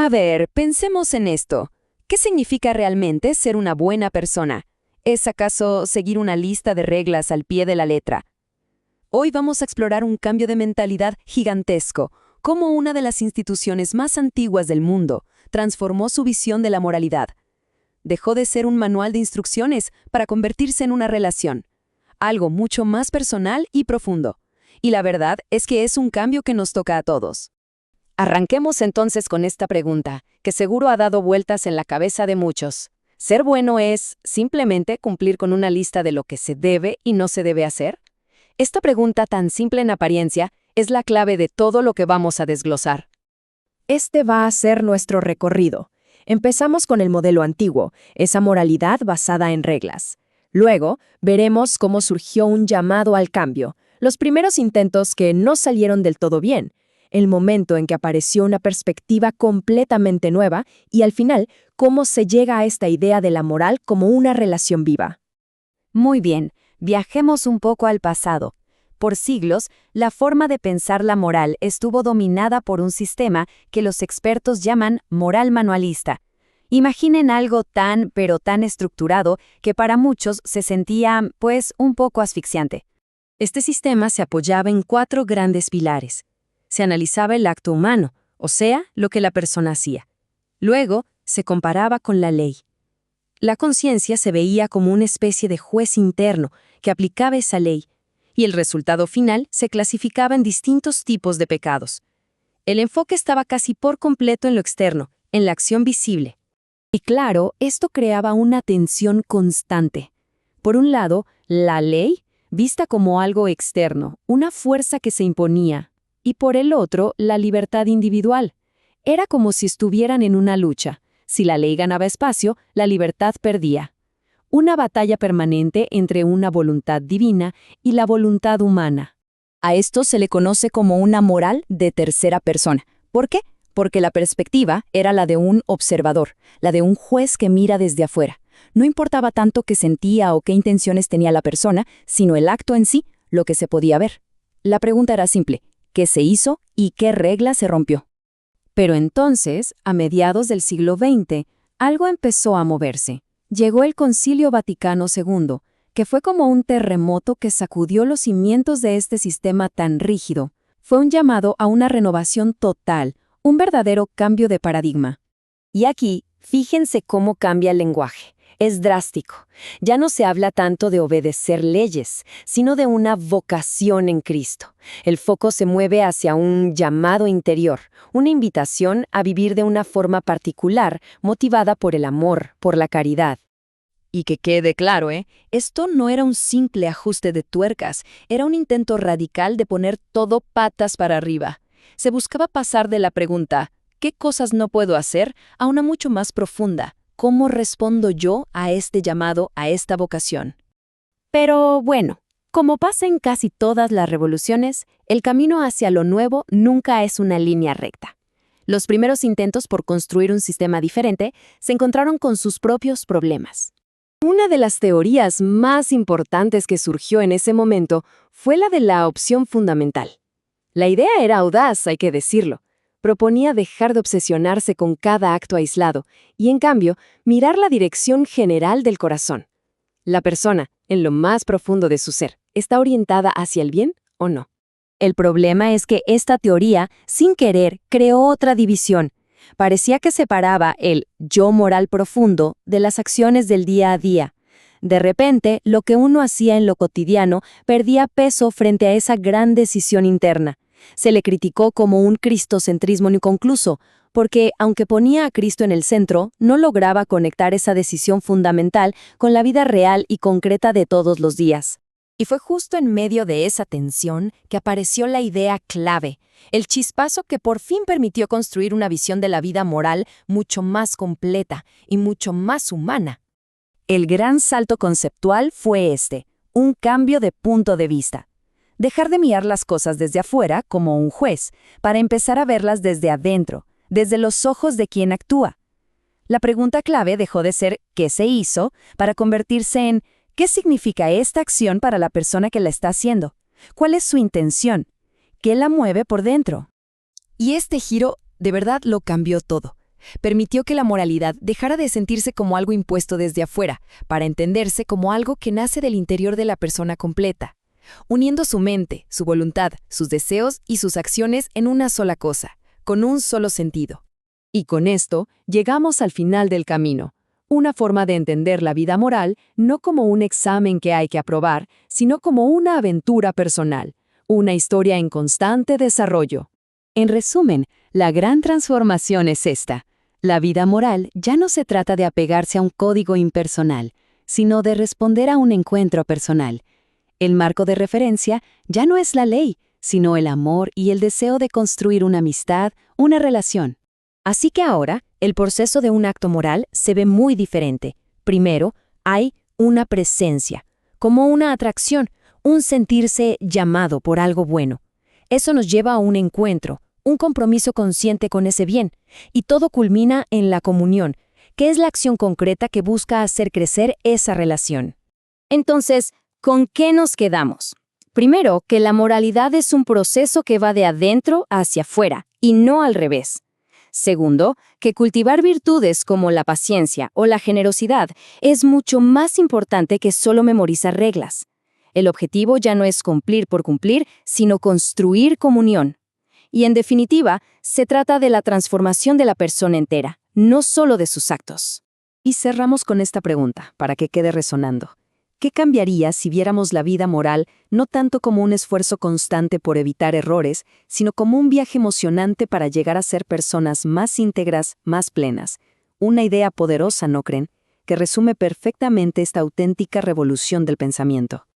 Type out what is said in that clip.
A ver, pensemos en esto. ¿Qué significa realmente ser una buena persona? ¿Es acaso seguir una lista de reglas al pie de la letra? Hoy vamos a explorar un cambio de mentalidad gigantesco, cómo una de las instituciones más antiguas del mundo transformó su visión de la moralidad. Dejó de ser un manual de instrucciones para convertirse en una relación, algo mucho más personal y profundo. Y la verdad es que es un cambio que nos toca a todos. Arranquemos entonces con esta pregunta, que seguro ha dado vueltas en la cabeza de muchos. ¿Ser bueno es simplemente cumplir con una lista de lo que se debe y no se debe hacer? Esta pregunta tan simple en apariencia es la clave de todo lo que vamos a desglosar. Este va a ser nuestro recorrido. Empezamos con el modelo antiguo, esa moralidad basada en reglas. Luego, veremos cómo surgió un llamado al cambio, los primeros intentos que no salieron del todo bien, el momento en que apareció una perspectiva completamente nueva y al final, cómo se llega a esta idea de la moral como una relación viva. Muy bien, viajemos un poco al pasado. Por siglos, la forma de pensar la moral estuvo dominada por un sistema que los expertos llaman moral manualista. Imaginen algo pero tan estructurado que para muchos se sentía, un poco asfixiante. Este sistema se apoyaba en 4 grandes pilares. Se analizaba el acto humano, o sea, lo que la persona hacía. Luego, se comparaba con la ley. La conciencia se veía como una especie de juez interno que aplicaba esa ley, y el resultado final se clasificaba en distintos tipos de pecados. El enfoque estaba casi por completo en lo externo, en la acción visible. Y claro, esto creaba una tensión constante. Por un lado, la ley, vista como algo externo, una fuerza que se imponía, y por el otro, la libertad individual. Era como si estuvieran en una lucha. Si la ley ganaba espacio, la libertad perdía. Una batalla permanente entre una voluntad divina y la voluntad humana. A esto se le conoce como una moral de tercera persona. ¿Por qué? Porque la perspectiva era la de un observador, la de un juez que mira desde afuera. No importaba tanto qué sentía o qué intenciones tenía la persona, sino el acto en sí, lo que se podía ver. La pregunta era simple: ¿qué se hizo y qué regla se rompió? Pero entonces, a mediados del siglo XX, algo empezó a moverse. Llegó el Concilio Vaticano II, que fue como un terremoto que sacudió los cimientos de este sistema tan rígido. Fue un llamado a una renovación total, un verdadero cambio de paradigma. Y aquí, fíjense cómo cambia el lenguaje. Es drástico. Ya no se habla tanto de obedecer leyes, sino de una vocación en Cristo. El foco se mueve hacia un llamado interior, una invitación a vivir de una forma particular, motivada por el amor, por la caridad. Y que quede claro, esto no era un simple ajuste de tuercas, era un intento radical de poner todo patas para arriba. Se buscaba pasar de la pregunta, ¿qué cosas no puedo hacer?, a una mucho más profunda. ¿Cómo respondo yo a este llamado, a esta vocación? Pero bueno, como pasa en casi todas las revoluciones, el camino hacia lo nuevo nunca es una línea recta. Los primeros intentos por construir un sistema diferente se encontraron con sus propios problemas. Una de las teorías más importantes que surgió en ese momento fue la de la opción fundamental. La idea era audaz, hay que decirlo. Proponía dejar de obsesionarse con cada acto aislado y, en cambio, mirar la dirección general del corazón. La persona, en lo más profundo de su ser, ¿está orientada hacia el bien o no? El problema es que esta teoría, sin querer, creó otra división. Parecía que separaba el yo moral profundo de las acciones del día a día. De repente, lo que uno hacía en lo cotidiano perdía peso frente a esa gran decisión interna. Se le criticó como un cristocentrismo inconcluso, porque, aunque ponía a Cristo en el centro, no lograba conectar esa decisión fundamental con la vida real y concreta de todos los días. Y fue justo en medio de esa tensión que apareció la idea clave, el chispazo que por fin permitió construir una visión de la vida moral mucho más completa y mucho más humana. El gran salto conceptual fue un cambio de punto de vista. Dejar de mirar las cosas desde afuera como un juez, para empezar a verlas desde adentro, desde los ojos de quien actúa. La pregunta clave dejó de ser ¿qué se hizo?, para convertirse en ¿qué significa esta acción para la persona que la está haciendo? ¿Cuál es su intención? ¿Qué la mueve por dentro? Y este giro de verdad lo cambió todo. Permitió que la moralidad dejara de sentirse como algo impuesto desde afuera, para entenderse como algo que nace del interior de la persona completa, uniendo su mente, su voluntad, sus deseos y sus acciones en una sola cosa, con un solo sentido. Y con esto llegamos al final del camino, una forma de entender la vida moral no como un examen que hay que aprobar, sino como una aventura personal, una historia en constante desarrollo. En resumen, la gran transformación es esta. La vida moral ya no se trata de apegarse a un código impersonal, sino de responder a un encuentro personal. El marco de referencia ya no es la ley, sino el amor y el deseo de construir una amistad, una relación. Así que ahora, el proceso de un acto moral se ve muy diferente. Primero, hay una presencia, como una atracción, un sentirse llamado por algo bueno. Eso nos lleva a un encuentro, un compromiso consciente con ese bien, y todo culmina en la comunión, que es la acción concreta que busca hacer crecer esa relación. Entonces, ¿con qué nos quedamos? Primero, que la moralidad es un proceso que va de adentro hacia afuera, y no al revés. Segundo, que cultivar virtudes como la paciencia o la generosidad es mucho más importante que solo memorizar reglas. El objetivo ya no es cumplir por cumplir, sino construir comunión. Y en definitiva, se trata de la transformación de la persona entera, no solo de sus actos. Y cerramos con esta pregunta, para que quede resonando. ¿Qué cambiaría si viéramos la vida moral no tanto como un esfuerzo constante por evitar errores, sino como un viaje emocionante para llegar a ser personas más íntegras, más plenas? Una idea poderosa, ¿no creen?, que resume perfectamente esta auténtica revolución del pensamiento.